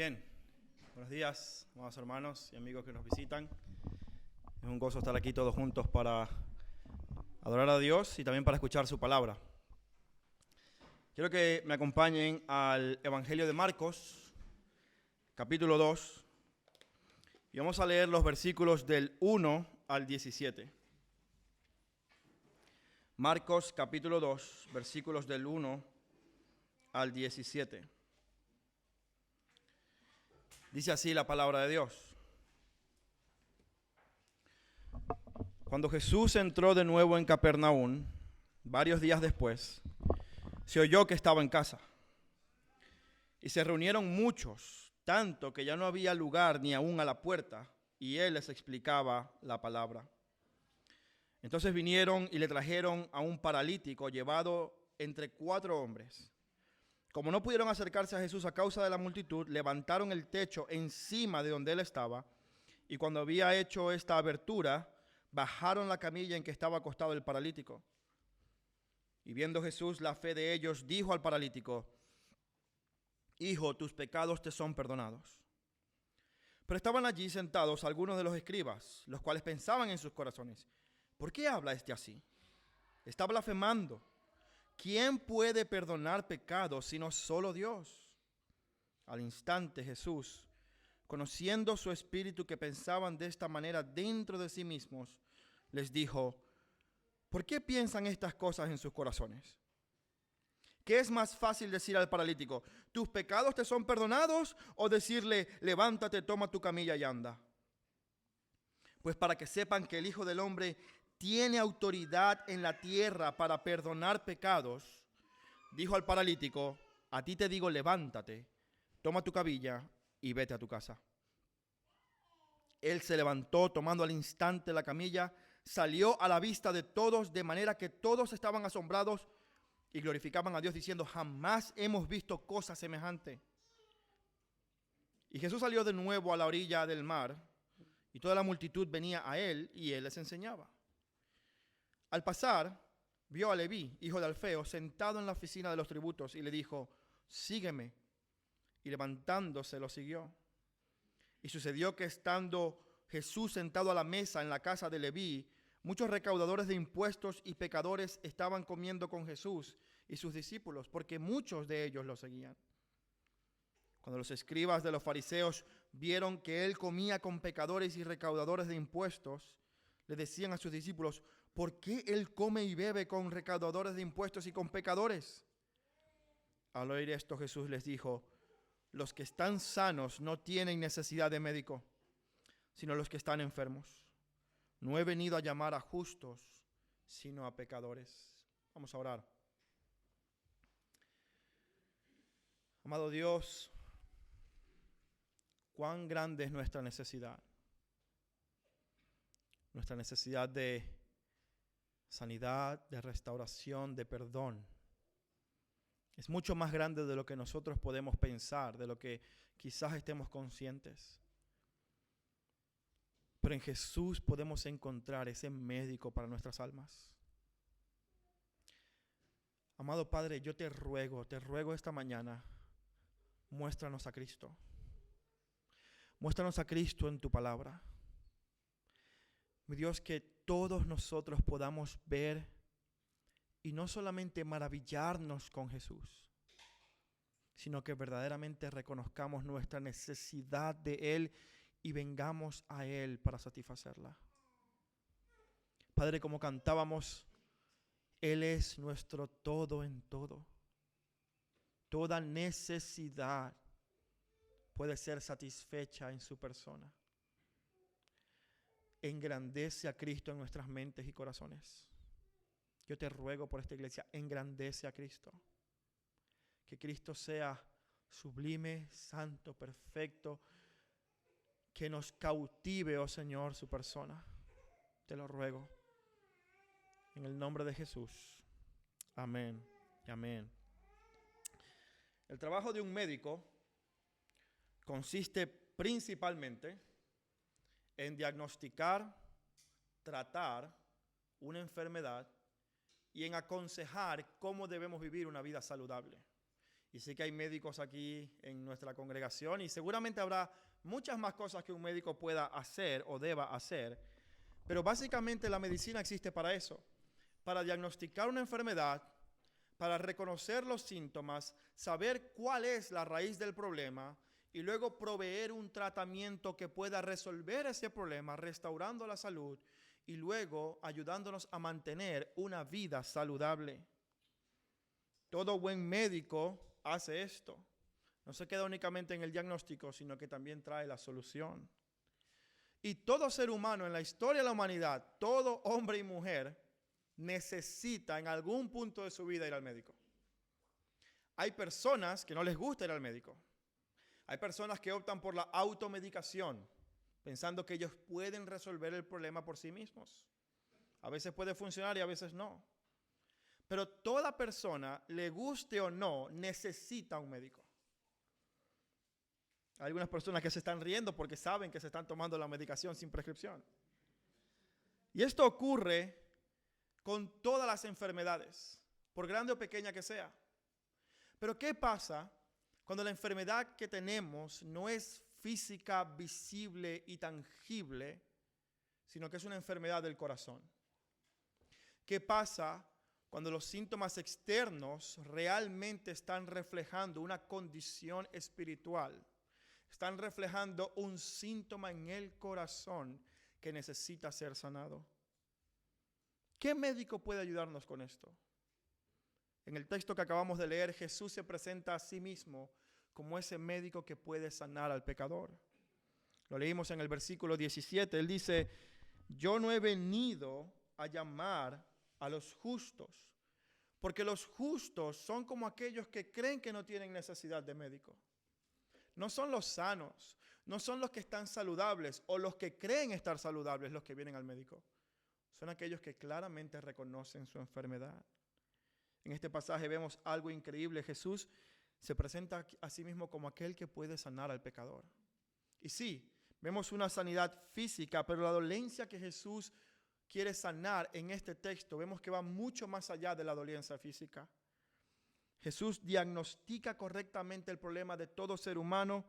Bien, buenos días, amados hermanos y amigos que nos visitan. Es un gozo estar aquí todos juntos para adorar a Dios y también para escuchar su palabra. Quiero que me acompañen al Evangelio de Marcos, capítulo 2, y vamos a leer los versículos del 1 al 17. Marcos, capítulo 2, versículos del 1 al 17. Dice así la palabra de Dios. Cuando Jesús entró de nuevo en Capernaum, varios días después, se oyó que estaba en casa. Y se reunieron muchos, tanto que ya no había lugar ni aún a la puerta, y él les explicaba la palabra. Entonces vinieron y le trajeron a un paralítico llevado entre 4 hombres. Como no pudieron acercarse a Jesús a causa de la multitud, levantaron el techo encima de donde él estaba, y cuando había hecho esta abertura, bajaron la camilla en que estaba acostado el paralítico. Y viendo Jesús la fe de ellos, dijo al paralítico: Hijo, tus pecados te son perdonados. Pero estaban allí sentados algunos de los escribas, los cuales pensaban en sus corazones: ¿por qué habla este así? Está blasfemando. ¿Quién puede perdonar pecados sino solo Dios? Al instante Jesús, conociendo su espíritu que pensaban de esta manera dentro de sí mismos, les dijo: ¿por qué piensan estas cosas en sus corazones? ¿Qué es más fácil decir al paralítico: tus pecados te son perdonados, o decirle: levántate, toma tu camilla y anda? Pues para que sepan que el Hijo del Hombre tiene autoridad en la tierra para perdonar pecados, dijo al paralítico: a ti te digo, levántate, toma tu camilla y vete a tu casa. Él se levantó, tomando al instante la camilla, salió a la vista de todos, de manera que todos estaban asombrados y glorificaban a Dios, diciendo: jamás hemos visto cosa semejante. Y Jesús salió de nuevo a la orilla del mar, y toda la multitud venía a él, y él les enseñaba. Al pasar, vio a Leví, hijo de Alfeo, sentado en la oficina de los tributos, y le dijo: sígueme. Y levantándose lo siguió. Y sucedió que estando Jesús sentado a la mesa en la casa de Leví, muchos recaudadores de impuestos y pecadores estaban comiendo con Jesús y sus discípulos, porque muchos de ellos lo seguían. Cuando los escribas de los fariseos vieron que él comía con pecadores y recaudadores de impuestos, le decían a sus discípulos: ¿por qué él come y bebe con recaudadores de impuestos y con pecadores? Al oír esto, Jesús les dijo: los que están sanos no tienen necesidad de médico, sino los que están enfermos. No he venido a llamar a justos, sino a pecadores. Vamos a orar. Amado Dios, cuán grande es nuestra necesidad. Nuestra necesidad de sanidad, de restauración, de perdón. Es mucho más grande de lo que nosotros podemos pensar, de lo que quizás estemos conscientes. Pero en Jesús podemos encontrar ese médico para nuestras almas. Amado Padre, yo te ruego esta mañana, muéstranos a Cristo. Muéstranos a Cristo en tu palabra. Mi Dios, que todos nosotros podamos ver y no solamente maravillarnos con Jesús, sino que verdaderamente reconozcamos nuestra necesidad de Él y vengamos a Él para satisfacerla. Padre, como cantábamos, Él es nuestro todo en todo. Toda necesidad puede ser satisfecha en su persona. Engrandece a Cristo en nuestras mentes y corazones. Yo te ruego por esta iglesia, engrandece a Cristo. Que Cristo sea sublime, santo, perfecto. Que nos cautive, oh Señor, su persona. Te lo ruego. En el nombre de Jesús. Amén y amén. El trabajo de un médico consiste principalmente en diagnosticar, tratar una enfermedad y en aconsejar cómo debemos vivir una vida saludable. Y sé que hay médicos aquí en nuestra congregación y seguramente habrá muchas más cosas que un médico pueda hacer o deba hacer. Pero básicamente la medicina existe para eso, para diagnosticar una enfermedad, para reconocer los síntomas, saber cuál es la raíz del problema y luego proveer un tratamiento que pueda resolver ese problema, restaurando la salud y luego ayudándonos a mantener una vida saludable. Todo buen médico hace esto. No se queda únicamente en el diagnóstico, sino que también trae la solución. Y todo ser humano en la historia de la humanidad, todo hombre y mujer, necesita en algún punto de su vida ir al médico. Hay personas que no les gusta ir al médico. Hay personas que optan por la automedicación, pensando que ellos pueden resolver el problema por sí mismos. A veces puede funcionar y a veces no. Pero toda persona, le guste o no, necesita un médico. Hay algunas personas que se están riendo porque saben que se están tomando la medicación sin prescripción. Y esto ocurre con todas las enfermedades, por grande o pequeña que sea. Pero ¿qué pasa cuando la enfermedad que tenemos no es física, visible y tangible, sino que es una enfermedad del corazón? ¿Qué pasa cuando los síntomas externos realmente están reflejando una condición espiritual? Están reflejando un síntoma en el corazón que necesita ser sanado. ¿Qué médico puede ayudarnos con esto? En el texto que acabamos de leer, Jesús se presenta a sí mismo como ese médico que puede sanar al pecador. Lo leímos en el versículo 17. Él dice, yo no he venido a llamar a los justos, porque los justos son como aquellos que creen que no tienen necesidad de médico. No son los sanos, no son los que están saludables o los que creen estar saludables los que vienen al médico. Son aquellos que claramente reconocen su enfermedad. En este pasaje vemos algo increíble. Jesús se presenta a sí mismo como aquel que puede sanar al pecador. Y sí, vemos una sanidad física, pero la dolencia que Jesús quiere sanar en este texto, vemos que va mucho más allá de la dolencia física. Jesús diagnostica correctamente el problema de todo ser humano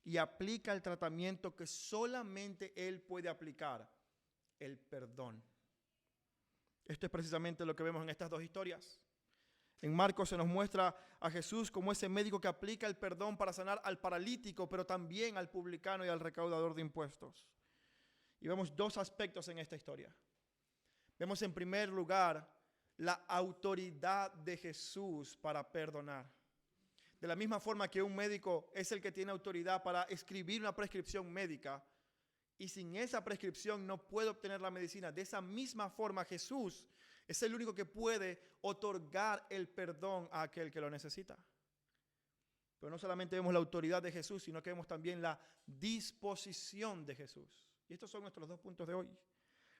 y aplica el tratamiento que solamente Él puede aplicar, el perdón. Esto es precisamente lo que vemos en estas dos historias. En Marcos se nos muestra a Jesús como ese médico que aplica el perdón para sanar al paralítico, pero también al publicano y al recaudador de impuestos. Y vemos dos aspectos en esta historia. Vemos en primer lugar la autoridad de Jesús para perdonar. De la misma forma que un médico es el que tiene autoridad para escribir una prescripción médica y sin esa prescripción no puede obtener la medicina, de esa misma forma Jesús es el único que puede otorgar el perdón a aquel que lo necesita. Pero no solamente vemos la autoridad de Jesús, sino que vemos también la disposición de Jesús. Y estos son nuestros dos puntos de hoy.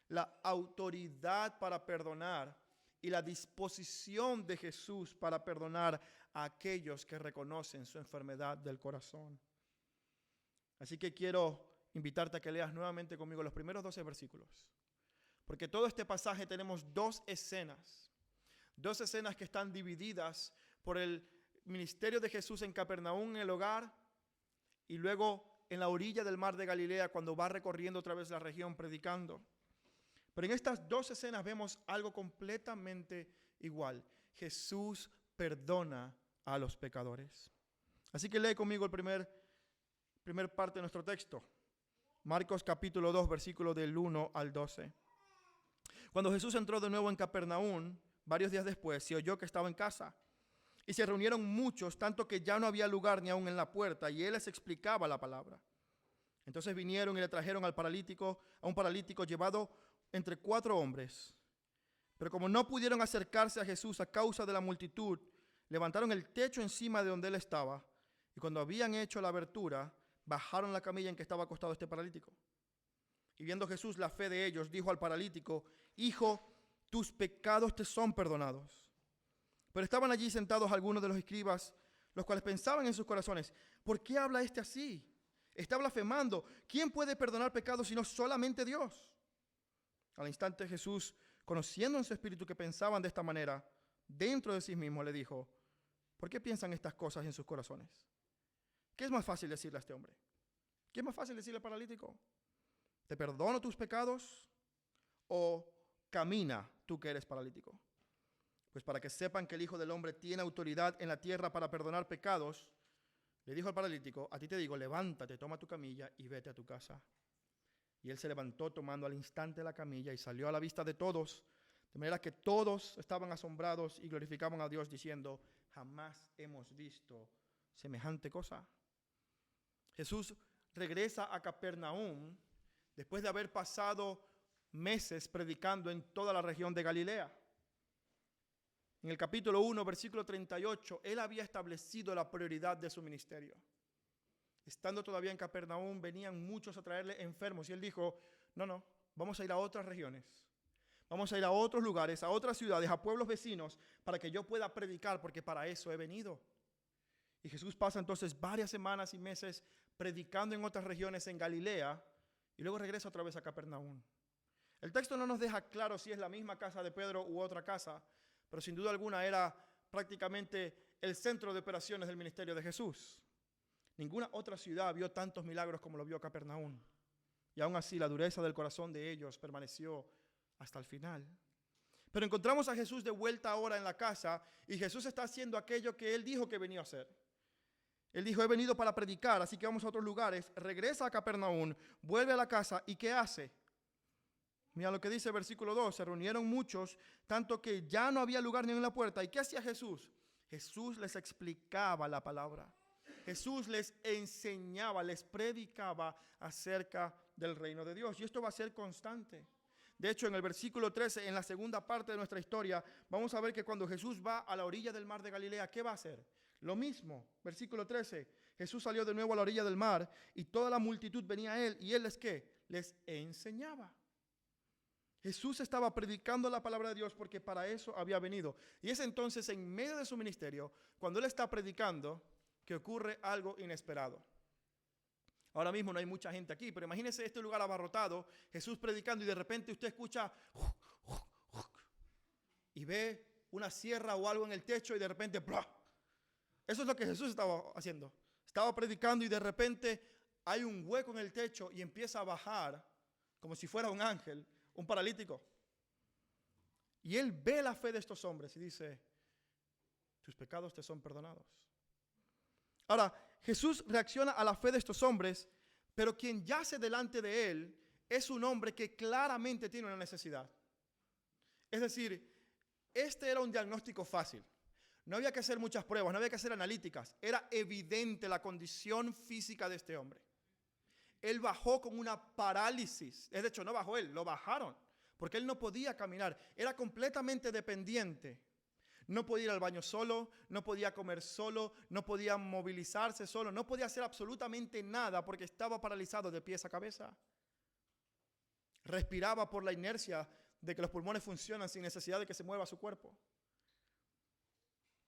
La autoridad para perdonar y la disposición de Jesús para perdonar a aquellos que reconocen su enfermedad del corazón. Así que quiero invitarte a que leas nuevamente conmigo los primeros 12 versículos. Porque todo este pasaje tenemos dos escenas que están divididas por el ministerio de Jesús en Capernaum, en el hogar, y luego en la orilla del mar de Galilea cuando va recorriendo otra vez la región predicando. Pero en estas dos escenas vemos algo completamente igual. Jesús perdona a los pecadores. Así que lee conmigo el primer parte de nuestro texto. Marcos capítulo 2, versículos del 1 al 12. Cuando Jesús entró de nuevo en Capernaum, varios días después, se oyó que estaba en casa. Y se reunieron muchos, tanto que ya no había lugar ni aún en la puerta, y él les explicaba la palabra. Entonces vinieron y le trajeron a un paralítico llevado entre 4 hombres. Pero como no pudieron acercarse a Jesús a causa de la multitud, levantaron el techo encima de donde él estaba, y cuando habían hecho la abertura, bajaron la camilla en que estaba acostado este paralítico. Y viendo Jesús la fe de ellos, dijo al paralítico: Hijo, tus pecados te son perdonados. Pero estaban allí sentados algunos de los escribas, los cuales pensaban en sus corazones: ¿por qué habla este así? Está blasfemando. ¿Quién puede perdonar pecados sino solamente Dios? Al instante Jesús, conociendo en su espíritu que pensaban de esta manera, dentro de sí mismo le dijo: ¿Por qué piensan estas cosas en sus corazones? ¿Qué es más fácil decirle a este hombre? ¿Qué es más fácil decirle al paralítico? ¿Te perdono tus pecados? ¿O camina tú que eres paralítico? Pues para que sepan que el Hijo del Hombre tiene autoridad en la tierra para perdonar pecados, le dijo al paralítico, a ti te digo, levántate, toma tu camilla y vete a tu casa. Y él se levantó tomando al instante la camilla y salió a la vista de todos, de manera que todos estaban asombrados y glorificaban a Dios diciendo, jamás hemos visto semejante cosa. Jesús regresa a Capernaum después de haber pasado meses predicando en toda la región de Galilea. En el capítulo 1, versículo 38, él había establecido la prioridad de su ministerio. Estando todavía en Capernaum, venían muchos a traerle enfermos y él dijo, no, vamos a ir a otras regiones. Vamos a ir a otros lugares, a otras ciudades, a pueblos vecinos, para que yo pueda predicar, porque para eso he venido. Y Jesús pasa entonces varias semanas y meses predicando en otras regiones en Galilea y luego regresa otra vez a Capernaum. El texto no nos deja claro si es la misma casa de Pedro u otra casa, pero sin duda alguna era prácticamente el centro de operaciones del ministerio de Jesús. Ninguna otra ciudad vio tantos milagros como lo vio Capernaum. Y aún así la dureza del corazón de ellos permaneció hasta el final. Pero encontramos a Jesús de vuelta ahora en la casa y Jesús está haciendo aquello que él dijo que venía a hacer. Él dijo, he venido para predicar, así que vamos a otros lugares. Regresa a Capernaum, vuelve a la casa y ¿qué hace? Mira lo que dice el versículo 2, se reunieron muchos, tanto que ya no había lugar ni en la puerta. ¿Y qué hacía Jesús? Jesús les explicaba la palabra. Jesús les enseñaba, les predicaba acerca del reino de Dios. Y esto va a ser constante. De hecho, en el versículo 13, en la segunda parte de nuestra historia, vamos a ver que cuando Jesús va a la orilla del mar de Galilea, ¿qué va a hacer? Lo mismo, versículo 13, Jesús salió de nuevo a la orilla del mar y toda la multitud venía a él. ¿Y él les qué? Les enseñaba. Jesús estaba predicando la palabra de Dios porque para eso había venido. Y es entonces en medio de su ministerio, cuando él está predicando, que ocurre algo inesperado. Ahora mismo no hay mucha gente aquí, pero imagínese este lugar abarrotado, Jesús predicando y de repente usted escucha y ve una sierra o algo en el techo y de repente ¡blah! Eso es lo que Jesús estaba haciendo. Estaba predicando y de repente hay un hueco en el techo y empieza a bajar como si fuera un ángel, un paralítico. Y él ve la fe de estos hombres y dice, tus pecados te son perdonados. Ahora, Jesús reacciona a la fe de estos hombres, pero quien yace delante de él es un hombre que claramente tiene una necesidad. Es decir, este era un diagnóstico fácil. No había que hacer muchas pruebas, no había que hacer analíticas. Era evidente la condición física de este hombre. Él bajó con una parálisis. De hecho, no bajó él, lo bajaron. Porque él no podía caminar. Era completamente dependiente. No podía ir al baño solo, no podía comer solo, no podía movilizarse solo, no podía hacer absolutamente nada porque estaba paralizado de pies a cabeza. Respiraba por la inercia de que los pulmones funcionan sin necesidad de que se mueva su cuerpo.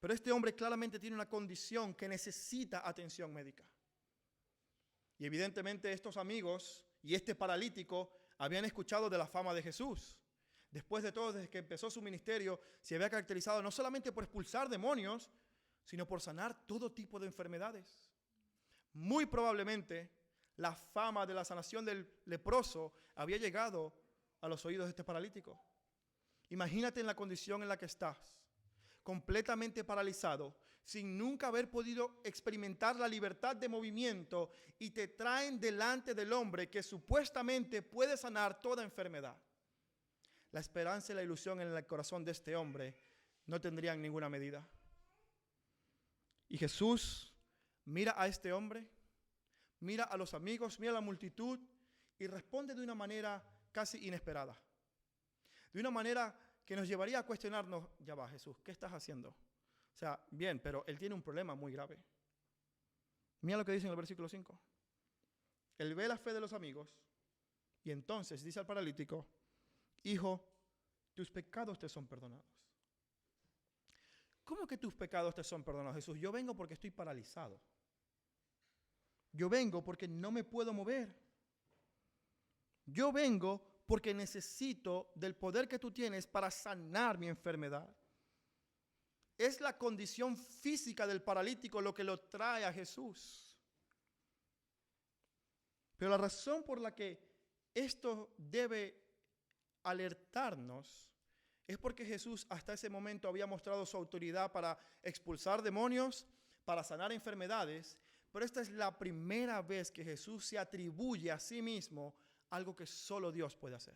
Pero este hombre claramente tiene una condición que necesita atención médica. Y evidentemente estos amigos y este paralítico habían escuchado de la fama de Jesús. Después de todo, desde que empezó su ministerio, se había caracterizado no solamente por expulsar demonios, sino por sanar todo tipo de enfermedades. Muy probablemente la fama de la sanación del leproso había llegado a los oídos de este paralítico. Imagínate en la condición en la que estás, completamente paralizado, sin nunca haber podido experimentar la libertad de movimiento y te traen delante del hombre que supuestamente puede sanar toda enfermedad. La esperanza y la ilusión en el corazón de este hombre no tendrían ninguna medida. Y Jesús mira a este hombre, mira a los amigos, mira a la multitud y responde de una manera casi inesperada. De una manera que nos llevaría a cuestionarnos, ya va Jesús, ¿qué estás haciendo? O sea, bien, pero él tiene un problema muy grave. Mira lo que dice en el versículo 5. Él ve la fe de los amigos y entonces dice al paralítico, hijo, tus pecados te son perdonados. ¿Cómo que tus pecados te son perdonados, Jesús? Yo vengo porque estoy paralizado. Yo vengo porque no me puedo mover. Yo vengo porque necesito del poder que tú tienes para sanar mi enfermedad. Es la condición física del paralítico lo que lo trae a Jesús. Pero la razón por la que esto debe alertarnos es porque Jesús hasta ese momento había mostrado su autoridad para expulsar demonios, para sanar enfermedades, pero esta es la primera vez que Jesús se atribuye a sí mismo algo que solo Dios puede hacer.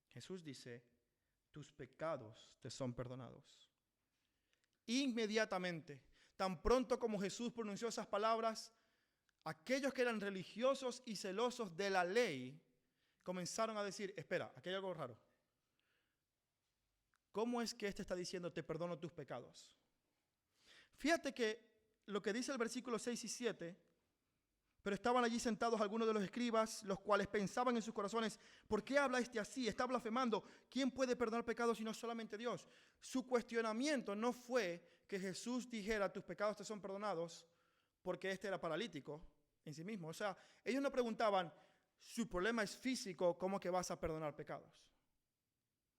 Jesús dice, tus pecados te son perdonados. Inmediatamente, tan pronto como Jesús pronunció esas palabras, aquellos que eran religiosos y celosos de la ley comenzaron a decir, espera, aquí hay algo raro. ¿Cómo es que este está diciendo, te perdono tus pecados? Fíjate que lo que dice el versículo 6 y 7, pero estaban allí sentados algunos de los escribas, los cuales pensaban en sus corazones, ¿por qué habla este así? Está blasfemando. ¿Quién puede perdonar pecados sino solamente Dios? Su cuestionamiento no fue que Jesús dijera, tus pecados te son perdonados, porque este era paralítico en sí mismo. O sea, ellos no preguntaban, su problema es físico, ¿cómo que vas a perdonar pecados?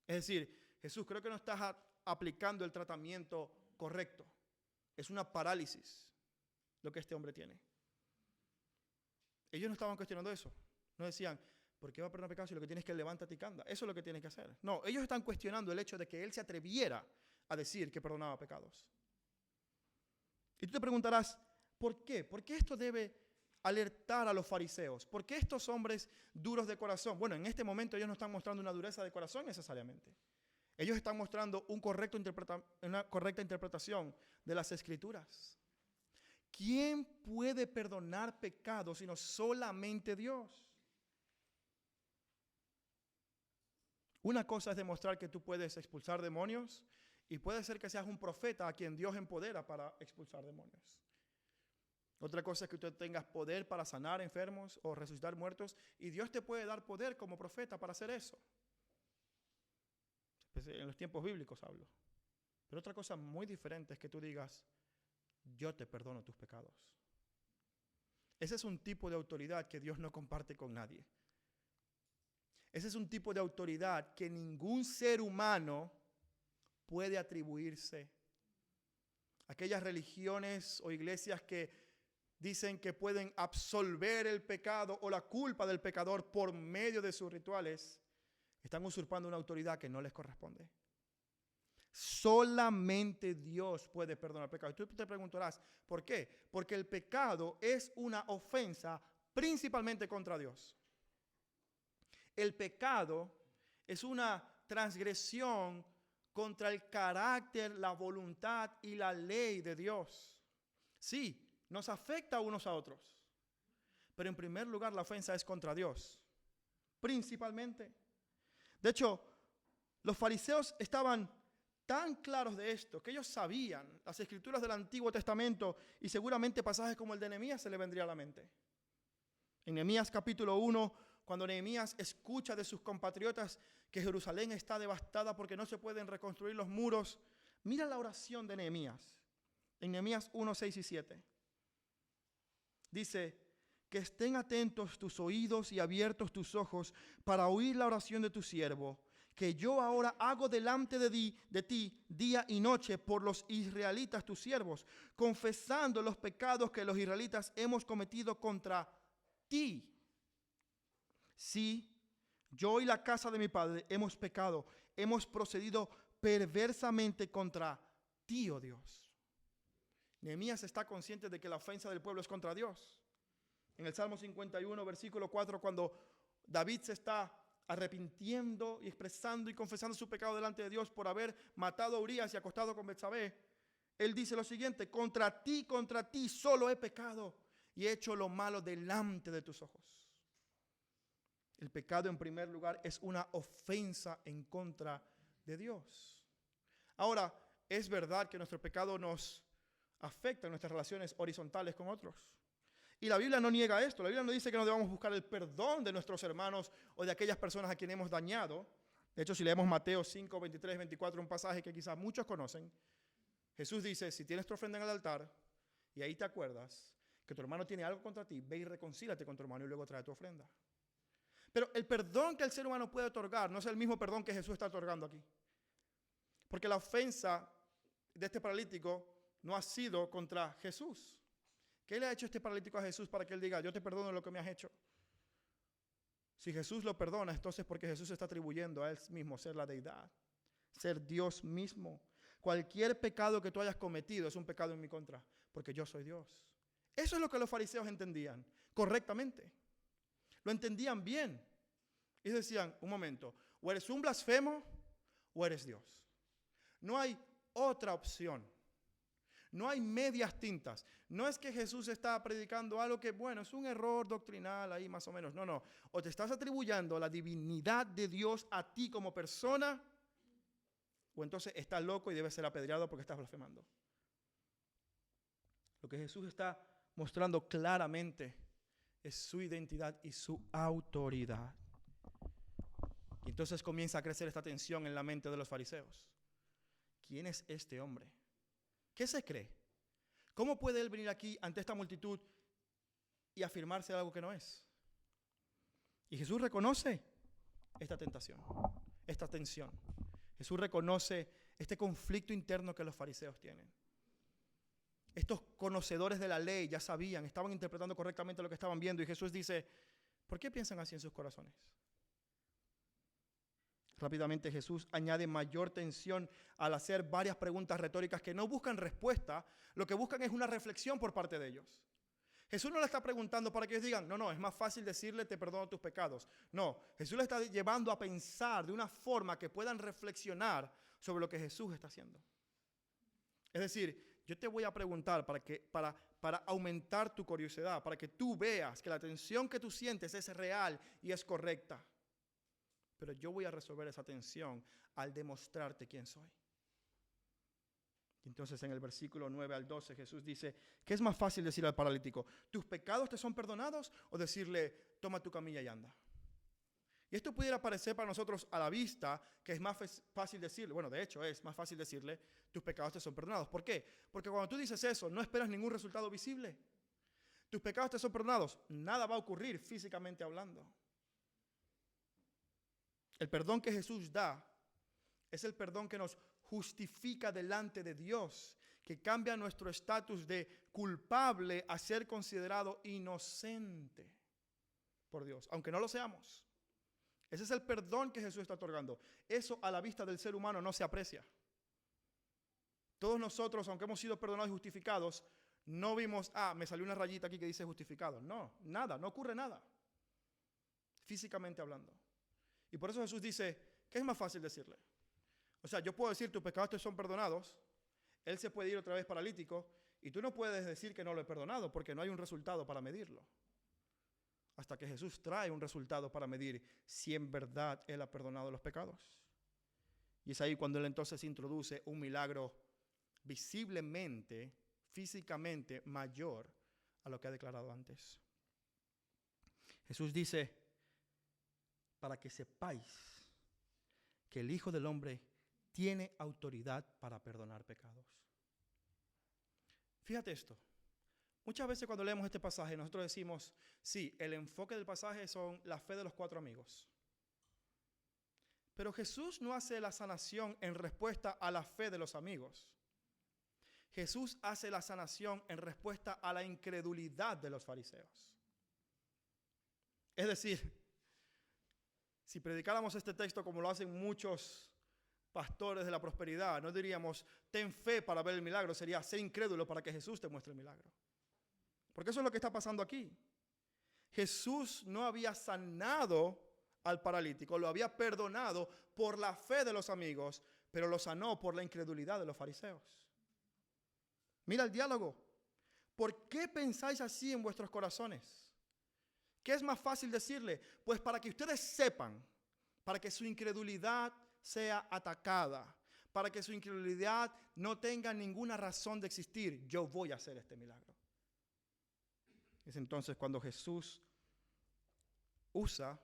Es decir, Jesús, creo que no estás aplicando el tratamiento correcto. Es una parálisis lo que este hombre tiene. Ellos no estaban cuestionando eso. No decían, ¿por qué va a perdonar pecados si lo que tienes es que levántate y canta? Eso es lo que tienes que hacer. No, ellos están cuestionando el hecho de que él se atreviera a decir que perdonaba pecados. Y tú te preguntarás, ¿por qué? ¿Por qué esto debe alertar a los fariseos? ¿Por qué estos hombres duros de corazón? Bueno, en este momento ellos no están mostrando una dureza de corazón necesariamente. Ellos están mostrando una correcta interpretación de las Escrituras. ¿Quién puede perdonar pecados sino solamente Dios? Una cosa es demostrar que tú puedes expulsar demonios y puede ser que seas un profeta a quien Dios empodera para expulsar demonios. Otra cosa es que tú tengas poder para sanar enfermos o resucitar muertos y Dios te puede dar poder como profeta para hacer eso. En los tiempos bíblicos hablo. Pero otra cosa muy diferente es que tú digas, yo te perdono tus pecados. Ese es un tipo de autoridad que Dios no comparte con nadie. Ese es un tipo de autoridad que ningún ser humano puede atribuirse. Aquellas religiones o iglesias que dicen que pueden absolver el pecado o la culpa del pecador por medio de sus rituales, están usurpando una autoridad que no les corresponde. Solamente Dios puede perdonar pecados. Tú te preguntarás, ¿por qué? Porque el pecado es una ofensa principalmente contra Dios. El pecado es una transgresión contra el carácter, la voluntad y la ley de Dios. Sí, nos afecta unos a otros, pero en primer lugar la ofensa es contra Dios, principalmente. De hecho, los fariseos estaban tan claros de esto que ellos sabían las escrituras del Antiguo Testamento y seguramente pasajes como el de Nehemías se le vendría a la mente. En Nehemías capítulo 1, cuando Nehemías escucha de sus compatriotas que Jerusalén está devastada porque no se pueden reconstruir los muros, mira la oración de Nehemías. En Nehemías 1, 6 y 7. Dice, que estén atentos tus oídos y abiertos tus ojos para oír la oración de tu siervo, que yo ahora hago delante de ti día y noche por los israelitas tus siervos, confesando los pecados que los israelitas hemos cometido contra ti. Sí, yo y la casa de mi padre hemos pecado, hemos procedido perversamente contra ti, oh Dios. Nehemías está consciente de que la ofensa del pueblo es contra Dios. En el Salmo 51, versículo 4, cuando David se está arrepintiendo y expresando y confesando su pecado delante de Dios por haber matado a Urías y acostado con Betsabé, él dice lo siguiente, contra ti solo he pecado y he hecho lo malo delante de tus ojos. El pecado en primer lugar es una ofensa en contra de Dios. Ahora, es verdad que nuestro pecado nos afecta en nuestras relaciones horizontales con otros. Y la Biblia no niega esto. La Biblia no dice que no debamos buscar el perdón de nuestros hermanos o de aquellas personas a quienes hemos dañado. De hecho, si leemos Mateo 5, 23, 24, un pasaje que quizás muchos conocen, Jesús dice, si tienes tu ofrenda en el altar y ahí te acuerdas que tu hermano tiene algo contra ti, ve y reconcílate con tu hermano y luego trae tu ofrenda. Pero el perdón que el ser humano puede otorgar no es el mismo perdón que Jesús está otorgando aquí. Porque la ofensa de este paralítico no ha sido contra Jesús. ¿Qué le ha hecho este paralítico a Jesús para que él diga, yo te perdono lo que me has hecho? Si Jesús lo perdona, entonces porque Jesús está atribuyendo a él mismo ser la deidad, ser Dios mismo. Cualquier pecado que tú hayas cometido es un pecado en mi contra, porque yo soy Dios. Eso es lo que los fariseos entendían correctamente. Lo entendían bien. Y decían, un momento, o eres un blasfemo o eres Dios. No hay otra opción. No hay medias tintas. No es que Jesús está predicando algo que, bueno, es un error doctrinal ahí más o menos. No. O te estás atribuyendo la divinidad de Dios a ti como persona, o entonces estás loco y debes ser apedreado porque estás blasfemando. Lo que Jesús está mostrando claramente es su identidad y su autoridad. Y entonces comienza a crecer esta tensión en la mente de los fariseos. ¿Quién es este hombre? ¿Qué se cree? ¿Cómo puede él venir aquí ante esta multitud y afirmarse algo que no es? Y Jesús reconoce esta tentación, esta tensión. Jesús reconoce este conflicto interno que los fariseos tienen. Estos conocedores de la ley ya sabían, estaban interpretando correctamente lo que estaban viendo. Y Jesús dice, ¿por qué piensan así en sus corazones? Rápidamente Jesús añade mayor tensión al hacer varias preguntas retóricas que no buscan respuesta, lo que buscan es una reflexión por parte de ellos. Jesús no le está preguntando para que ellos digan, no, es más fácil decirle te perdono tus pecados. No, Jesús le está llevando a pensar de una forma que puedan reflexionar sobre lo que Jesús está haciendo. Es decir, yo te voy a preguntar para aumentar tu curiosidad, para que tú veas que la tensión que tú sientes es real y es correcta. Pero yo voy a resolver esa tensión al demostrarte quién soy. Entonces en el versículo 9 al 12 Jesús dice, ¿qué es más fácil decir al paralítico? ¿Tus pecados te son perdonados? O decirle, toma tu camilla y anda. Y esto pudiera parecer para nosotros a la vista que es más fácil decirle, bueno, de hecho es más fácil decirle, tus pecados te son perdonados. ¿Por qué? Porque cuando tú dices eso, no esperas ningún resultado visible. Tus pecados te son perdonados, nada va a ocurrir físicamente hablando. El perdón que Jesús da es el perdón que nos justifica delante de Dios, que cambia nuestro estatus de culpable a ser considerado inocente por Dios, aunque no lo seamos. Ese es el perdón que Jesús está otorgando. Eso a la vista del ser humano no se aprecia. Todos nosotros, aunque hemos sido perdonados y justificados, no vimos, me salió una rayita aquí que dice justificado. No, nada, no ocurre nada, físicamente hablando. Y por eso Jesús dice, ¿qué es más fácil decirle? O sea, yo puedo decir, tus pecados te son perdonados, él se puede ir otra vez paralítico, y tú no puedes decir que no lo he perdonado, porque no hay un resultado para medirlo. Hasta que Jesús trae un resultado para medir si en verdad él ha perdonado los pecados. Y es ahí cuando él entonces introduce un milagro visiblemente, físicamente mayor a lo que ha declarado antes. Jesús dice, para que sepáis que el Hijo del Hombre tiene autoridad para perdonar pecados. Fíjate esto. Muchas veces cuando leemos este pasaje nosotros decimos, sí, el enfoque del pasaje son la fe de los 4 amigos. Pero Jesús no hace la sanación en respuesta a la fe de los amigos. Jesús hace la sanación en respuesta a la incredulidad de los fariseos. Es decir, si predicáramos este texto como lo hacen muchos pastores de la prosperidad, no diríamos, ten fe para ver el milagro, sería, sé incrédulo para que Jesús te muestre el milagro. Porque eso es lo que está pasando aquí. Jesús no había sanado al paralítico, lo había perdonado por la fe de los amigos, pero lo sanó por la incredulidad de los fariseos. Mira el diálogo. ¿Por qué pensáis así en vuestros corazones? ¿Qué es más fácil decirle? Pues para que ustedes sepan, para que su incredulidad sea atacada, para que su incredulidad no tenga ninguna razón de existir, yo voy a hacer este milagro. Es entonces cuando Jesús usa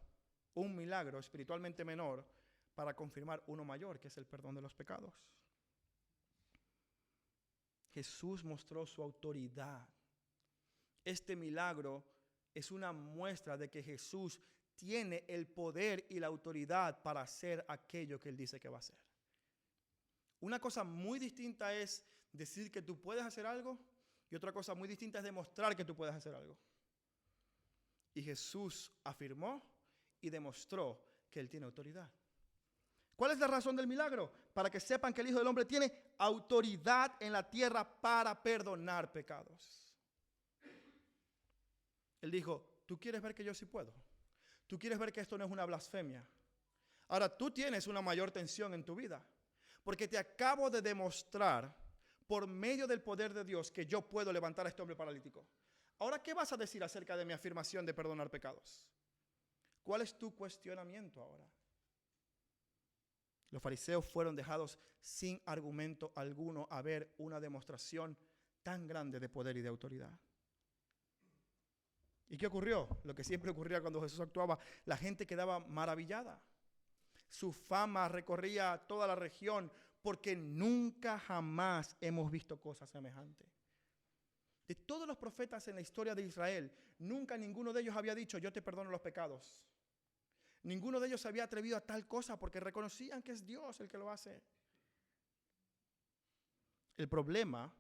un milagro espiritualmente menor para confirmar uno mayor, que es el perdón de los pecados. Jesús mostró su autoridad. Este milagro es una muestra de que Jesús tiene el poder y la autoridad para hacer aquello que Él dice que va a hacer. Una cosa muy distinta es decir que tú puedes hacer algo y otra cosa muy distinta es demostrar que tú puedes hacer algo. Y Jesús afirmó y demostró que Él tiene autoridad. ¿Cuál es la razón del milagro? Para que sepan que el Hijo del Hombre tiene autoridad en la tierra para perdonar pecados. Él dijo, ¿tú quieres ver que yo sí puedo? ¿Tú quieres ver que esto no es una blasfemia? Ahora tú tienes una mayor tensión en tu vida, porque te acabo de demostrar por medio del poder de Dios que yo puedo levantar a este hombre paralítico. Ahora, ¿qué vas a decir acerca de mi afirmación de perdonar pecados? ¿Cuál es tu cuestionamiento ahora? Los fariseos fueron dejados sin argumento alguno a ver una demostración tan grande de poder y de autoridad. ¿Y qué ocurrió? Lo que siempre ocurría cuando Jesús actuaba, la gente quedaba maravillada. Su fama recorría toda la región porque nunca jamás hemos visto cosas semejantes. De todos los profetas en la historia de Israel, nunca ninguno de ellos había dicho, yo te perdono los pecados. Ninguno de ellos se había atrevido a tal cosa porque reconocían que es Dios el que lo hace. El problema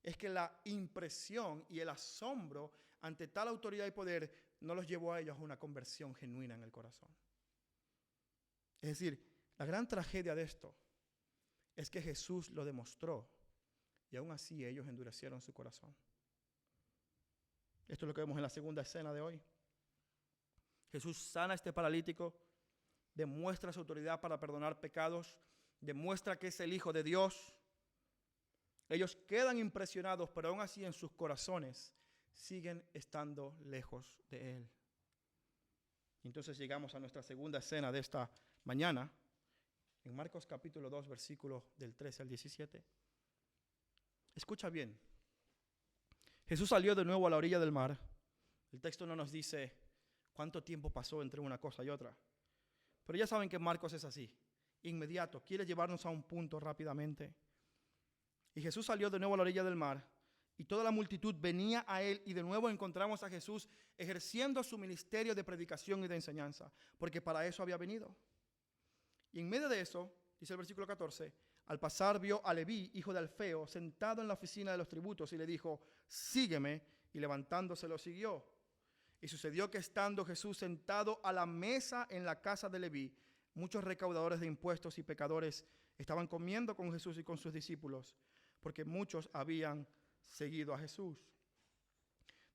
es que la impresión y el asombro ante tal autoridad y poder no los llevó a ellos a una conversión genuina en el corazón. Es decir, la gran tragedia de esto es que Jesús lo demostró y aún así ellos endurecieron su corazón. Esto es lo que vemos en la segunda escena de hoy. Jesús sana a este paralítico, demuestra su autoridad para perdonar pecados, demuestra que es el Hijo de Dios. Ellos quedan impresionados, pero aún así en sus corazones siguen estando lejos de Él. Entonces llegamos a nuestra segunda escena de esta mañana, en Marcos capítulo 2, versículos del 13 al 17. Escucha bien. Jesús salió de nuevo a la orilla del mar. El texto no nos dice cuánto tiempo pasó entre una cosa y otra. Pero ya saben que Marcos es así, inmediato, quiere llevarnos a un punto rápidamente. Y Jesús salió de nuevo a la orilla del mar y toda la multitud venía a él y de nuevo encontramos a Jesús ejerciendo su ministerio de predicación y de enseñanza, porque para eso había venido. Y en medio de eso, dice el versículo 14, al pasar vio a Leví, hijo de Alfeo, sentado en la oficina de los tributos y le dijo, sígueme, y levantándose lo siguió. Y sucedió que estando Jesús sentado a la mesa en la casa de Leví, muchos recaudadores de impuestos y pecadores estaban comiendo con Jesús y con sus discípulos, porque muchos habían seguido a Jesús.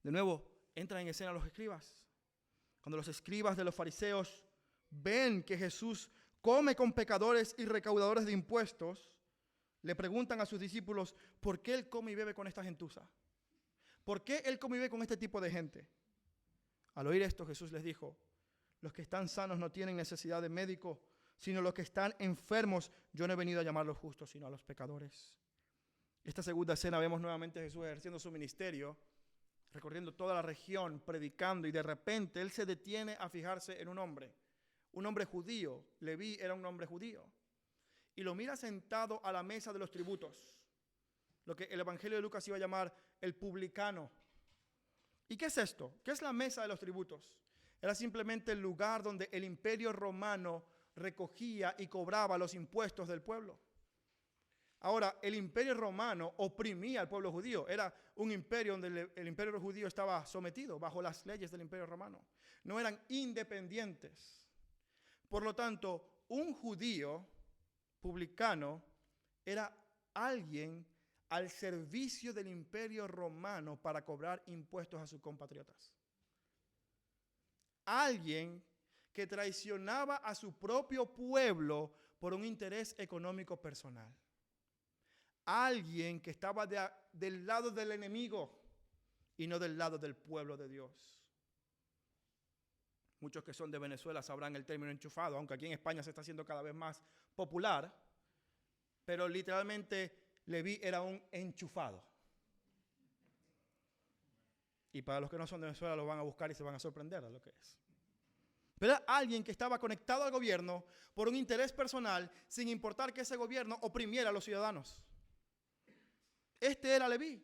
De nuevo, entran en escena los escribas. Cuando los escribas de los fariseos ven que Jesús come con pecadores y recaudadores de impuestos, le preguntan a sus discípulos, ¿por qué Él come y bebe con esta gentuza? ¿Por qué Él come y bebe con este tipo de gente? Al oír esto, Jesús les dijo, los que están sanos no tienen necesidad de médico, sino los que están enfermos. Yo no he venido a llamar a los justos, sino a los pecadores. Esta segunda escena vemos nuevamente a Jesús ejerciendo su ministerio, recorriendo toda la región, predicando, y de repente Él se detiene a fijarse en un hombre judío. Leví era un hombre judío. Y lo mira sentado a la mesa de los tributos, lo que el Evangelio de Lucas iba a llamar el publicano. ¿Y qué es esto? ¿Qué es la mesa de los tributos? Era simplemente el lugar donde el imperio romano recogía y cobraba los impuestos del pueblo. Ahora, el imperio romano oprimía al pueblo judío. Era un imperio donde el imperio judío estaba sometido bajo las leyes del imperio romano. No eran independientes. Por lo tanto, un judío publicano era alguien al servicio del imperio romano para cobrar impuestos a sus compatriotas. Alguien que traicionaba a su propio pueblo por un interés económico personal. Alguien que estaba del lado del enemigo y no del lado del pueblo de Dios. Muchos que son de Venezuela sabrán el término enchufado, aunque aquí en España se está haciendo cada vez más popular, pero literalmente Leví era un enchufado. Y para los que no son de Venezuela lo van a buscar y se van a sorprender de lo que es. Pero era alguien que estaba conectado al gobierno por un interés personal, sin importar que ese gobierno oprimiera a los ciudadanos. Este era Leví.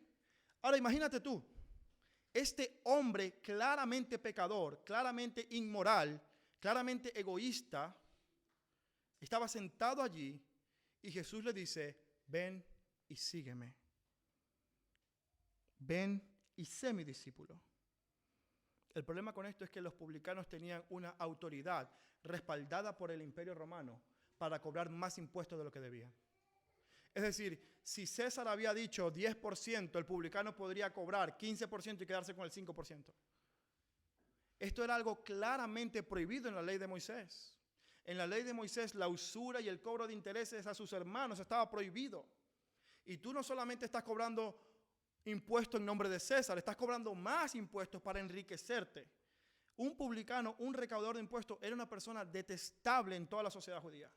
Ahora imagínate tú, este hombre claramente pecador, claramente inmoral, claramente egoísta, estaba sentado allí Y Jesús le dice, ven y sígueme. Ven y sé mi discípulo. El problema con esto es que los publicanos tenían una autoridad respaldada por el Imperio Romano para cobrar más impuestos de lo que debían. Es decir, si César había dicho 10%, el publicano podría cobrar 15% y quedarse con el 5%. Esto era algo claramente prohibido en la ley de Moisés. En la ley de Moisés, la usura y el cobro de intereses a sus hermanos estaba prohibido. Y tú no solamente estás cobrando impuestos en nombre de César, estás cobrando más impuestos para enriquecerte. Un publicano, un recaudador de impuestos, era una persona detestable en toda la sociedad judía.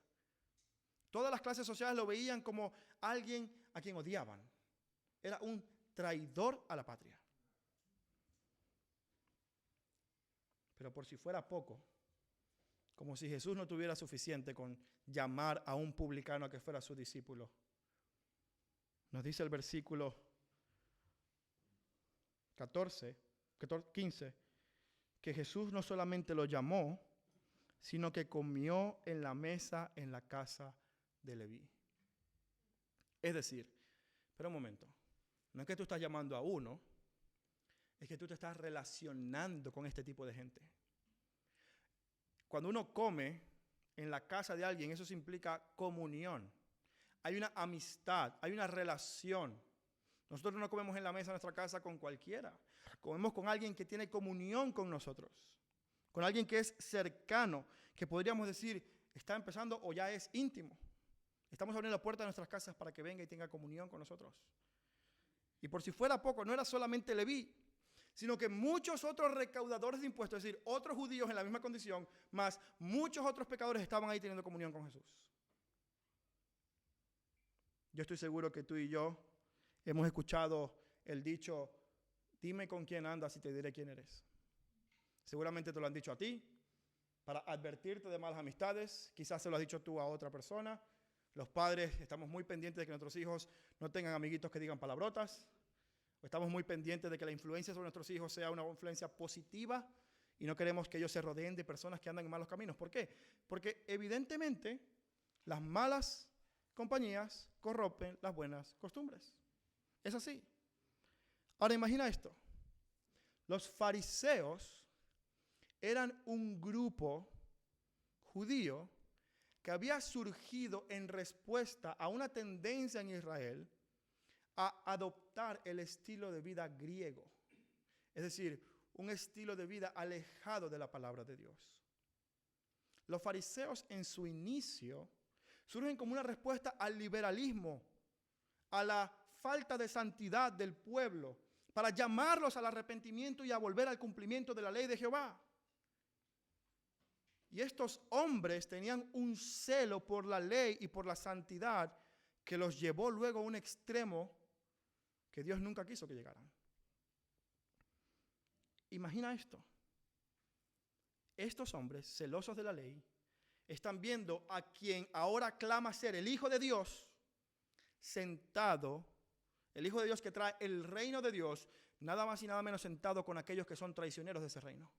Todas las clases sociales lo veían como alguien a quien odiaban. Era un traidor a la patria. Pero por si fuera poco, como si Jesús no tuviera suficiente con llamar a un publicano a que fuera su discípulo, nos dice el versículo 15, que Jesús no solamente lo llamó, sino que comió en la mesa en la casa de Leví. Es decir, pero un momento, no es que tú estás llamando a uno, es que tú te estás relacionando con este tipo de gente. Cuando uno come en la casa de alguien, eso implica comunión. Hay una amistad, hay una relación. Nosotros no comemos en la mesa de nuestra casa con cualquiera. Comemos con alguien que tiene comunión con nosotros. Con alguien que es cercano, que podríamos decir está empezando o ya es íntimo. Estamos abriendo la puerta de nuestras casas para que venga y tenga comunión con nosotros. Y por si fuera poco, no era solamente Leví, sino que muchos otros recaudadores de impuestos, es decir, otros judíos en la misma condición, más muchos otros pecadores estaban ahí teniendo comunión con Jesús. Yo estoy seguro que tú y yo hemos escuchado el dicho, dime con quién andas y te diré quién eres. Seguramente te lo han dicho a ti, para advertirte de malas amistades, quizás se lo has dicho tú a otra persona. Los padres estamos muy pendientes de que nuestros hijos no tengan amiguitos que digan palabrotas. Estamos muy pendientes de que la influencia sobre nuestros hijos sea una influencia positiva y no queremos que ellos se rodeen de personas que andan en malos caminos. ¿Por qué? Porque evidentemente las malas compañías corrompen las buenas costumbres. Es así. Ahora imagina esto. Los fariseos eran un grupo judío que había surgido en respuesta a una tendencia en Israel a adoptar el estilo de vida griego. Es decir, un estilo de vida alejado de la palabra de Dios. Los fariseos en su inicio surgen como una respuesta al liberalismo, a la falta de santidad del pueblo, para llamarlos al arrepentimiento y a volver al cumplimiento de la ley de Jehová. Y estos hombres tenían un celo por la ley y por la santidad que los llevó luego a un extremo que Dios nunca quiso que llegaran. Imagina esto. Estos hombres, celosos de la ley, están viendo a quien ahora clama ser el Hijo de Dios, sentado, el Hijo de Dios que trae el reino de Dios, nada más y nada menos sentado con aquellos que son traicioneros de ese reino.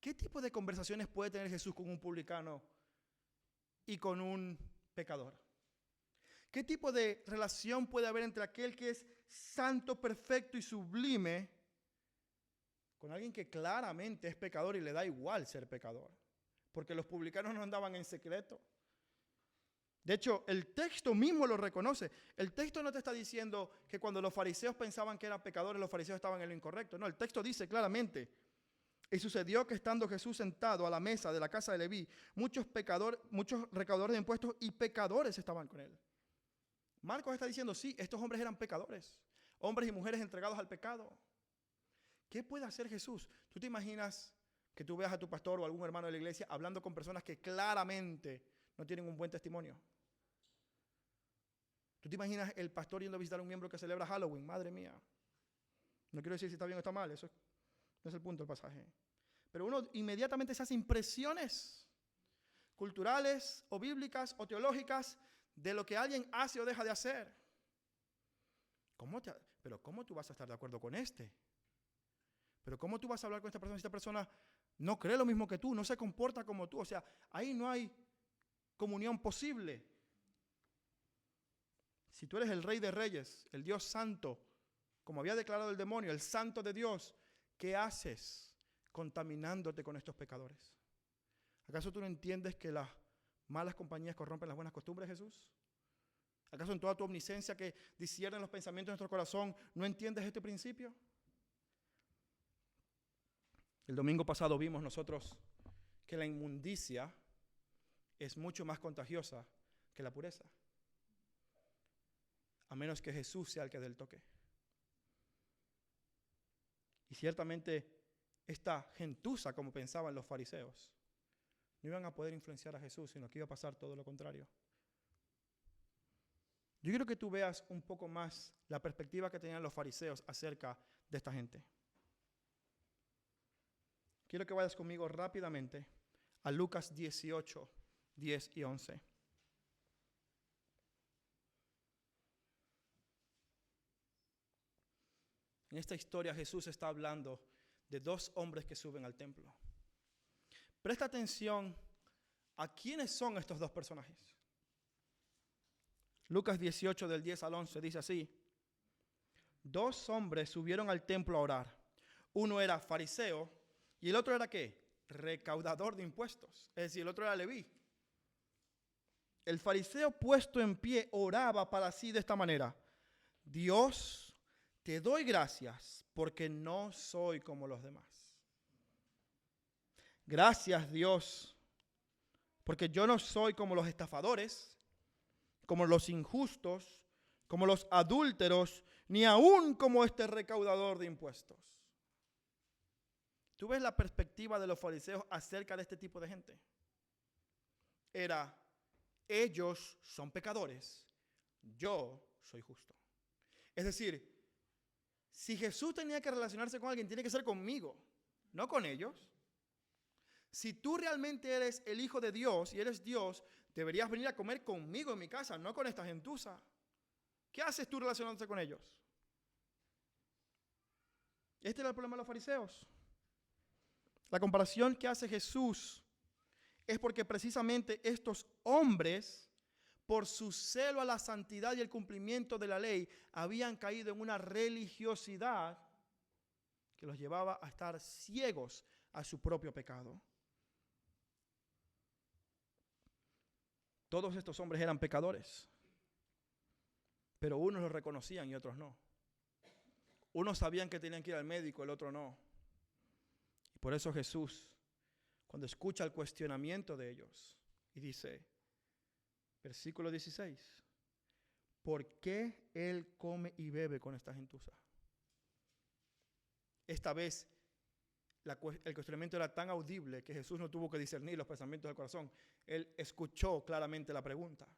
¿Qué tipo de conversaciones puede tener Jesús con un publicano y con un pecador? ¿Qué tipo de relación puede haber entre aquel que es santo, perfecto y sublime con alguien que claramente es pecador y le da igual ser pecador? Porque los publicanos no andaban en secreto. De hecho, el texto mismo lo reconoce. El texto no te está diciendo que cuando los fariseos pensaban que eran pecadores, los fariseos estaban en lo incorrecto. No, el texto dice claramente: y sucedió que estando Jesús sentado a la mesa de la casa de Leví, muchos recaudadores de impuestos y pecadores estaban con él. Marcos está diciendo, sí, estos hombres eran pecadores, hombres y mujeres entregados al pecado. ¿Qué puede hacer Jesús? ¿Tú te imaginas que tú veas a tu pastor o algún hermano de la iglesia hablando con personas que claramente no tienen un buen testimonio? ¿Tú te imaginas el pastor yendo a visitar a un miembro que celebra Halloween? Madre mía. No quiero decir si está bien o está mal, eso no es el punto del pasaje. Pero uno inmediatamente se hace impresiones culturales o bíblicas o teológicas de lo que alguien hace o deja de hacer. Pero ¿cómo tú vas a estar de acuerdo con este? Pero ¿cómo tú vas a hablar con esta persona si esta persona no cree lo mismo que tú, no se comporta como tú? O sea, ahí no hay comunión posible. Si tú eres el Rey de Reyes, el Dios Santo, como había declarado el demonio, el Santo de Dios, ¿qué haces contaminándote con estos pecadores? ¿Acaso tú no entiendes que las malas compañías corrompen las buenas costumbres, Jesús? ¿Acaso en toda tu omnisciencia que disciernen los pensamientos de nuestro corazón no entiendes este principio? El domingo pasado vimos nosotros que la inmundicia es mucho más contagiosa que la pureza, a menos que Jesús sea el que dé el toque. Y ciertamente esta gentuza, como pensaban los fariseos, no iban a poder influenciar a Jesús, sino que iba a pasar todo lo contrario. Yo quiero que tú veas un poco más la perspectiva que tenían los fariseos acerca de esta gente. Quiero que vayas conmigo rápidamente a Lucas 18, 10 y 11. En esta historia Jesús está hablando de dos hombres que suben al templo. Presta atención a quiénes son estos dos personajes. Lucas 18 del 10 al 11 dice así: dos hombres subieron al templo a orar. Uno era fariseo y el otro era ¿qué? Recaudador de impuestos. Es decir, el otro era Leví. El fariseo puesto en pie oraba para sí de esta manera: Dios, te doy gracias porque no soy como los demás. Gracias, Dios, porque yo no soy como los estafadores, como los injustos, como los adúlteros, ni aún como este recaudador de impuestos. ¿Tú ves la perspectiva de los fariseos acerca de este tipo de gente? Era: ellos son pecadores, yo soy justo. Es decir, si Jesús tenía que relacionarse con alguien, tiene que ser conmigo, no con ellos. Si tú realmente eres el Hijo de Dios y eres Dios, deberías venir a comer conmigo en mi casa, no con esta gentuza. ¿Qué haces tú relacionándote con ellos? Este era el problema de los fariseos. La comparación que hace Jesús es porque precisamente estos hombres, por su celo a la santidad y el cumplimiento de la ley, habían caído en una religiosidad que los llevaba a estar ciegos a su propio pecado. Todos estos hombres eran pecadores, pero unos lo reconocían y otros no. Unos sabían que tenían que ir al médico, el otro no. Y por eso Jesús, cuando escucha el cuestionamiento de ellos, y dice, versículo 16, ¿por qué él come y bebe con esta gentuza? Esta vez el cuestionamiento era tan audible que Jesús no tuvo que discernir los pensamientos del corazón. Él escuchó claramente la pregunta.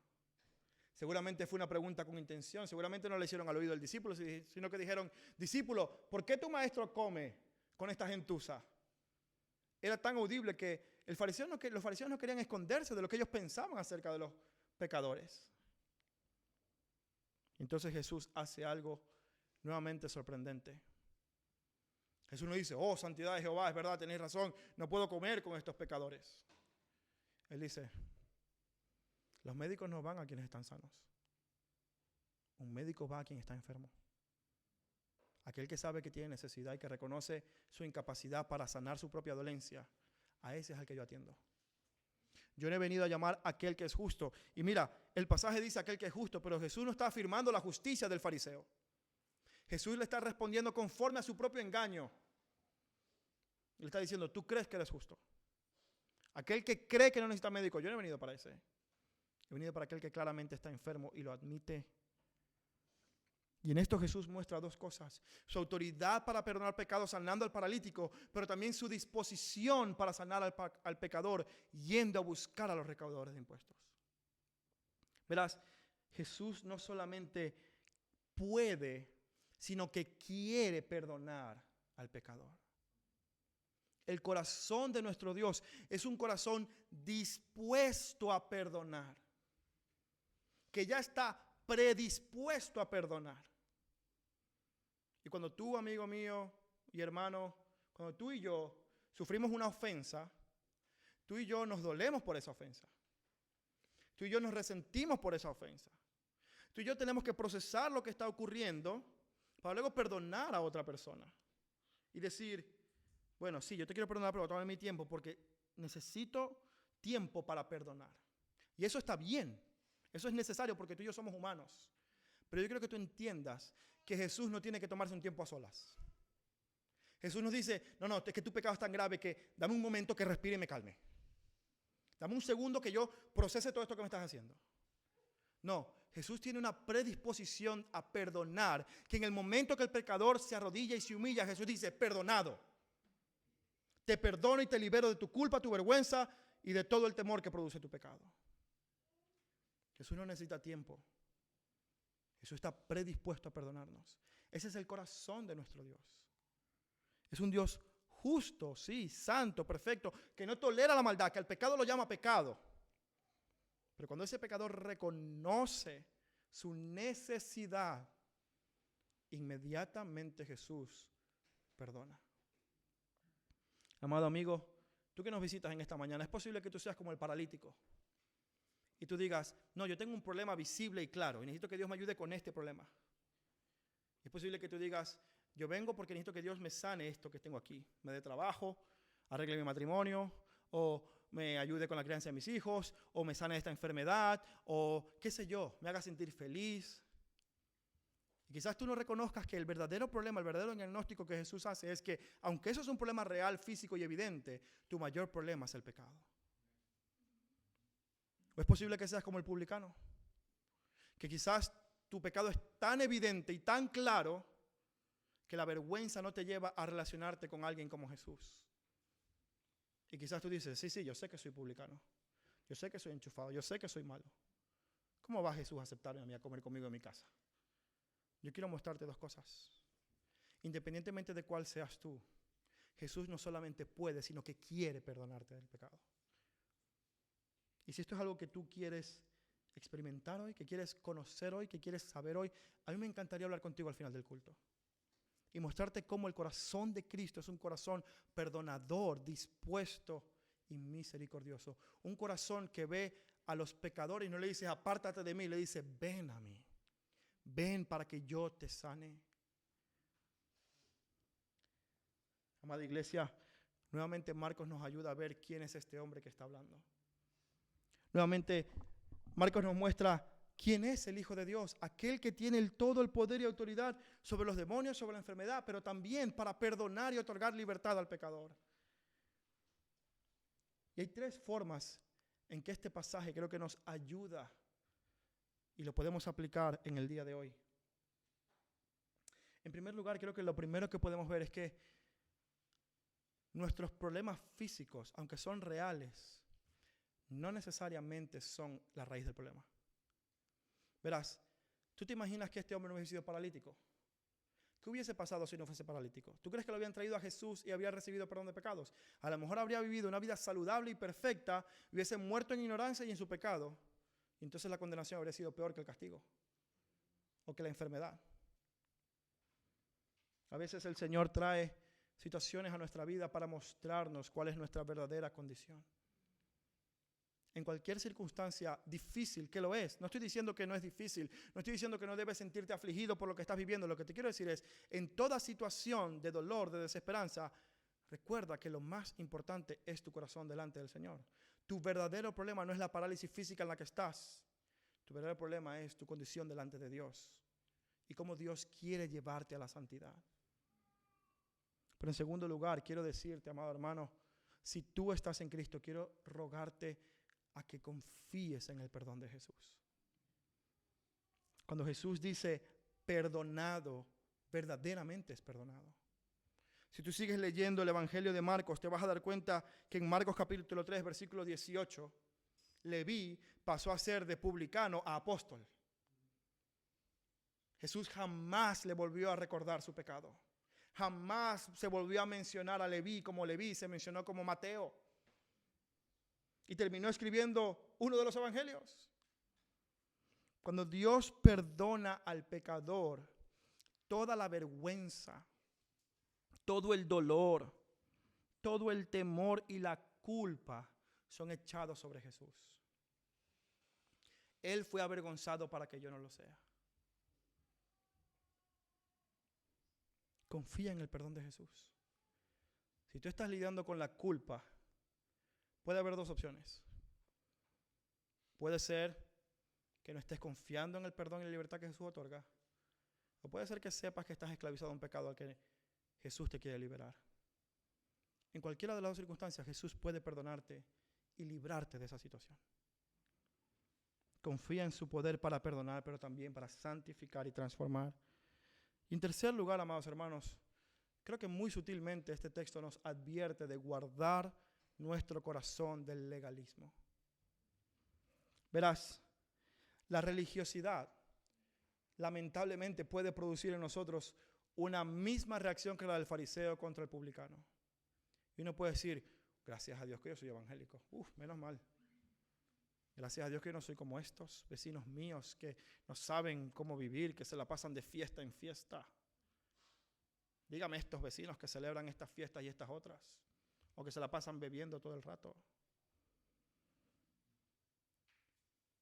Seguramente fue una pregunta con intención. Seguramente no le hicieron al oído al discípulo, sino que dijeron: discípulo, ¿por qué tu maestro come con esta gentuza? Era tan audible que los fariseos no querían esconderse de lo que ellos pensaban acerca de los pecadores. Entonces Jesús hace algo nuevamente sorprendente. Jesús no dice: oh, santidad de Jehová, es verdad, tenéis razón, no puedo comer con estos pecadores. Él dice: los médicos no van a quienes están sanos. Un médico va a quien está enfermo. Aquel que sabe que tiene necesidad y que reconoce su incapacidad para sanar su propia dolencia, a ese es al que yo atiendo. Yo no he venido a llamar a aquel que es justo. Y mira, el pasaje dice aquel que es justo, pero Jesús no está afirmando la justicia del fariseo. Jesús le está respondiendo conforme a su propio engaño. Le está diciendo: tú crees que eres justo. Aquel que cree que no necesita médico, yo no he venido para ese. He venido para aquel que claramente está enfermo y lo admite. Y en esto Jesús muestra dos cosas: su autoridad para perdonar pecados sanando al paralítico, pero también su disposición para sanar al pecador yendo a buscar a los recaudadores de impuestos. Verás, Jesús no solamente puede, sino que quiere perdonar al pecador. El corazón de nuestro Dios es un corazón dispuesto a perdonar, que ya está predispuesto a perdonar. Y cuando tú, amigo mío y hermano, cuando tú y yo sufrimos una ofensa, tú y yo nos dolemos por esa ofensa. Tú y yo nos resentimos por esa ofensa. Tú y yo tenemos que procesar lo que está ocurriendo para luego perdonar a otra persona. Y decir, bueno, sí, yo te quiero perdonar, pero voy a tomar mi tiempo porque necesito tiempo para perdonar. Y eso está bien. Eso es necesario porque tú y yo somos humanos. Pero yo quiero que tú entiendas que Jesús no tiene que tomarse un tiempo a solas. Jesús nos dice, no, es que tu pecado es tan grave que dame un momento que respire y me calme. Dame un segundo que yo procese todo esto que me estás haciendo. No, Jesús tiene una predisposición a perdonar, que en el momento que el pecador se arrodilla y se humilla, Jesús dice, perdonado. Te perdono y te libero de tu culpa, tu vergüenza y de todo el temor que produce tu pecado. Jesús no necesita tiempo. Jesús está predispuesto a perdonarnos. Ese es el corazón de nuestro Dios. Es un Dios justo, sí, santo, perfecto, que no tolera la maldad, que al pecado lo llama pecado. Pero cuando ese pecador reconoce su necesidad, inmediatamente Jesús perdona. Amado amigo, tú que nos visitas en esta mañana, es posible que tú seas como el paralítico. Y tú digas, no, yo tengo un problema visible y claro, y necesito que Dios me ayude con este problema. Es posible que tú digas, yo vengo porque necesito que Dios me sane esto que tengo aquí. Me dé trabajo, arregle mi matrimonio, o me ayude con la crianza de mis hijos, o me sane esta enfermedad, o qué sé yo, me haga sentir feliz. Y quizás tú no reconozcas que el verdadero problema, el verdadero diagnóstico que Jesús hace es que, aunque eso es un problema real, físico y evidente, tu mayor problema es el pecado. ¿O es posible que seas como el publicano? Que quizás tu pecado es tan evidente y tan claro que la vergüenza no te lleva a relacionarte con alguien como Jesús. Y quizás tú dices, sí, yo sé que soy publicano. Yo sé que soy enchufado. Yo sé que soy malo. ¿Cómo va Jesús a aceptarme a mí a comer conmigo en mi casa? Yo quiero mostrarte dos cosas. Independientemente de cuál seas tú, Jesús no solamente puede, sino que quiere perdonarte del pecado. Y si esto es algo que tú quieres experimentar hoy, que quieres conocer hoy, que quieres saber hoy, a mí me encantaría hablar contigo al final del culto. Y mostrarte cómo el corazón de Cristo es un corazón perdonador, dispuesto y misericordioso. Un corazón que ve a los pecadores y no le dice, apártate de mí, le dice, ven a mí. Ven para que yo te sane. Amada iglesia, nuevamente Marcos nos ayuda a ver quién es este hombre que está hablando. Nuevamente Marcos nos muestra quién es el Hijo de Dios, aquel que tiene todo el poder y autoridad sobre los demonios, sobre la enfermedad, pero también para perdonar y otorgar libertad al pecador. Y hay tres formas en que este pasaje creo que nos ayuda y lo podemos aplicar en el día de hoy. En primer lugar, creo que lo primero que podemos ver es que nuestros problemas físicos, aunque son reales, no necesariamente son la raíz del problema. Verás, ¿tú te imaginas que este hombre no hubiese sido paralítico? ¿Qué hubiese pasado si no fuese paralítico? ¿Tú crees que lo habían traído a Jesús y había recibido perdón de pecados? A lo mejor habría vivido una vida saludable y perfecta, hubiese muerto en ignorancia y en su pecado. Y entonces la condenación habría sido peor que el castigo o que la enfermedad. A veces el Señor trae situaciones a nuestra vida para mostrarnos cuál es nuestra verdadera condición. En cualquier circunstancia difícil, que lo es. No estoy diciendo que no es difícil. No estoy diciendo que no debes sentirte afligido por lo que estás viviendo. Lo que te quiero decir es, en toda situación de dolor, de desesperanza, recuerda que lo más importante es tu corazón delante del Señor. Tu verdadero problema no es la parálisis física en la que estás. Tu verdadero problema es tu condición delante de Dios y cómo Dios quiere llevarte a la santidad. Pero en segundo lugar, quiero decirte, amado hermano, si tú estás en Cristo, quiero rogarte a que confíes en el perdón de Jesús. Cuando Jesús dice perdonado, verdaderamente es perdonado. Si tú sigues leyendo el Evangelio de Marcos, te vas a dar cuenta que en Marcos capítulo 3, versículo 18, Leví pasó a ser de publicano a apóstol. Jesús jamás le volvió a recordar su pecado. Jamás se volvió a mencionar a Leví como Leví, se mencionó como Mateo. Y terminó escribiendo uno de los evangelios. Cuando Dios perdona al pecador, toda la vergüenza, todo el dolor, todo el temor y la culpa son echados sobre Jesús. Él fue avergonzado para que yo no lo sea. Confía en el perdón de Jesús. Si tú estás lidiando con la culpa, puede haber dos opciones. Puede ser que no estés confiando en el perdón y la libertad que Jesús otorga. O puede ser que sepas que estás esclavizado a un pecado al que Jesús te quiere liberar. En cualquiera de las dos circunstancias, Jesús puede perdonarte y librarte de esa situación. Confía en su poder para perdonar, pero también para santificar y transformar. Y en tercer lugar, amados hermanos, creo que muy sutilmente este texto nos advierte de guardar nuestro corazón del legalismo. Verás, la religiosidad lamentablemente puede producir en nosotros una misma reacción que la del fariseo contra el publicano. Y uno puede decir, gracias a Dios que yo soy evangélico. Menos mal. Gracias a Dios que yo no soy como estos vecinos míos que no saben cómo vivir, que se la pasan de fiesta en fiesta. Dígame estos vecinos que celebran estas fiestas y estas otras, o que se la pasan bebiendo todo el rato.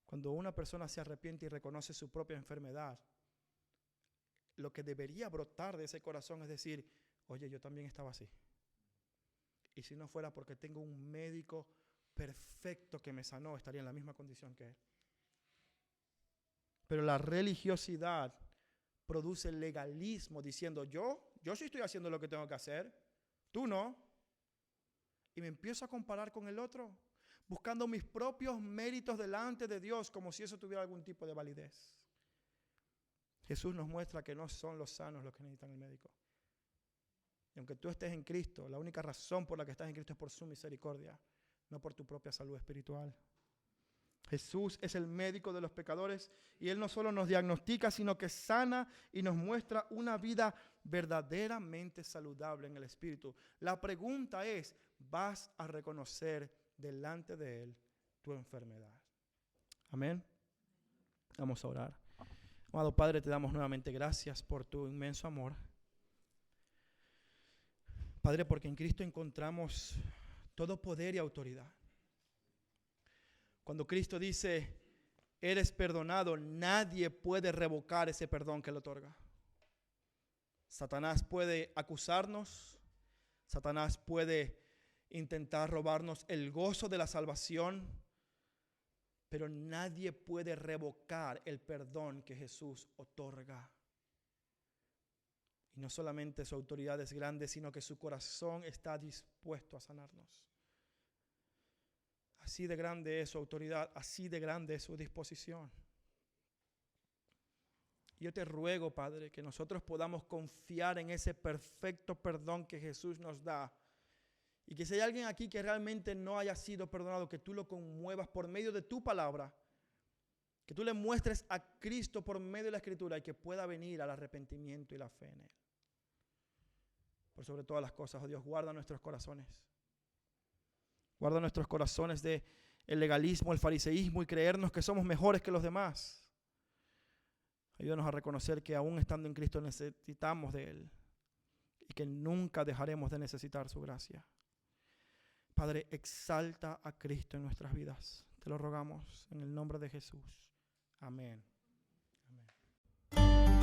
Cuando una persona se arrepiente y reconoce su propia enfermedad, lo que debería brotar de ese corazón es decir, oye, yo también estaba así. Y si no fuera porque tengo un médico perfecto que me sanó, estaría en la misma condición que él. Pero la religiosidad produce legalismo diciendo, yo sí estoy haciendo lo que tengo que hacer, tú no. Y me empiezo a comparar con el otro, buscando mis propios méritos delante de Dios, como si eso tuviera algún tipo de validez. Jesús nos muestra que no son los sanos los que necesitan el médico. Y aunque tú estés en Cristo, la única razón por la que estás en Cristo es por su misericordia, no por tu propia salud espiritual. Jesús es el médico de los pecadores y Él no solo nos diagnostica, sino que sana y nos muestra una vida verdaderamente saludable en el Espíritu. La pregunta es, ¿vas a reconocer delante de Él tu enfermedad? Amén. Vamos a orar. Amado Padre, te damos nuevamente gracias por tu inmenso amor. Padre, porque en Cristo encontramos todo poder y autoridad. Cuando Cristo dice, eres perdonado, nadie puede revocar ese perdón que le otorga. Satanás puede acusarnos, Satanás puede intentar robarnos el gozo de la salvación, pero nadie puede revocar el perdón que Jesús otorga. Y no solamente su autoridad es grande, sino que su corazón está dispuesto a sanarnos. Así de grande es su autoridad, así de grande es su disposición. Yo te ruego, Padre, que nosotros podamos confiar en ese perfecto perdón que Jesús nos da. Y que si hay alguien aquí que realmente no haya sido perdonado, que tú lo conmuevas por medio de tu palabra. Que tú le muestres a Cristo por medio de la Escritura y que pueda venir al arrepentimiento y la fe en Él. Por sobre todas las cosas, oh Dios, guarda nuestros corazones. Guarda nuestros corazones de el legalismo, el fariseísmo y creernos que somos mejores que los demás. Ayúdanos a reconocer que aún estando en Cristo necesitamos de Él y que nunca dejaremos de necesitar su gracia. Padre, exalta a Cristo en nuestras vidas. Te lo rogamos en el nombre de Jesús. Amén. Amén.